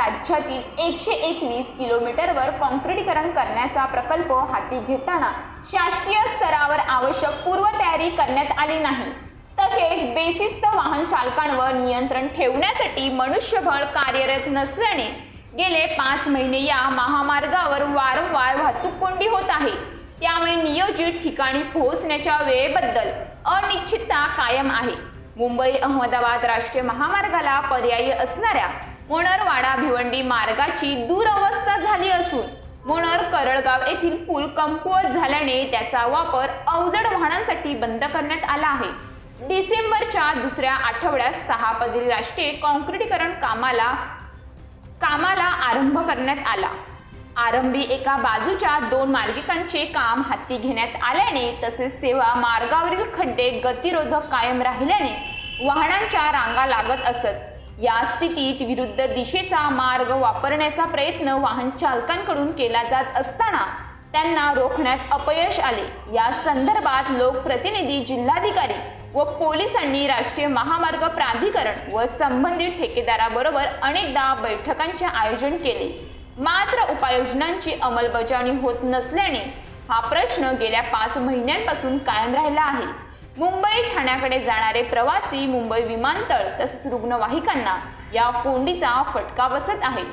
राज्यातील 121 किलोमीटरवर काँक्रिटीकरण करण्याचा प्रकल्प हाती घेताना शासकीय स्तरावर आवश्यक पूर्वतयारी करण्यात आली नाही। तसेच बेशिस्त वाहन चालकांवर नियंत्रण ठेवण्यासाठी मनुष्यबळ कार्यरत नसल्याने गेले 5 महिने या महामार्गावर वारंवार वाहतूक कोंडी होत आहे। त्यामुळे नियोजित ठिकाणी पोहोचण्याच्या वेळेबद्दल अनिश्चितता कायम आहे। मुंबई अहमदाबाद राष्ट्रीय महामार्गाला पर्यायी असणाऱ्या मोनरवाडा भिवंडी मार्गाची दुरवस्था झाली असून मोनर करळगाव येथील पूल कमकुवत झाल्याने त्याचा वापर अवजड वाहनांसाठी बंद करण्यात आला आहे। डिसेंबरच्या दुसऱ्या आठवड्यात 6 पदरी राष्ट्रीय काँक्रिटीकरण कामाला आरंभ करण्यात आला। आरंभी एका बाजूच्या 2 मार्गिकांचे काम हाती घेण्यात आल्याने तसेच सेवा मार्गावरील खड्डे गतिरोधक कायम राहिल्याने वाहनांच्या रांगा लागत असत। या स्थितीत विरुद्ध दिशेचा मार्ग वापरण्याचा प्रयत्न वाहन चालकांकडून केला जात असताना त्यांना रोखण्यात अपयश आले। या संदर्भात लोकप्रतिनिधी, जिल्हाधिकारी व पोलिसांनी राष्ट्रीय महामार्ग प्राधिकरण व संबंधित ठेकेदाराबरोबर अनेकदा बैठकांचे आयोजन केले, मात्र उपाययोजनांची अंमलबजावणी होत नसल्याने हा प्रश्न गेल्या 5 महिन्यांपासून कायम राहिला आहे। मुंबई ठाण्याकडे जाणारे प्रवासी, मुंबई विमानतळ तसेच रुग्णवाहिकांना या कोंडीचा फटका बसत आहे।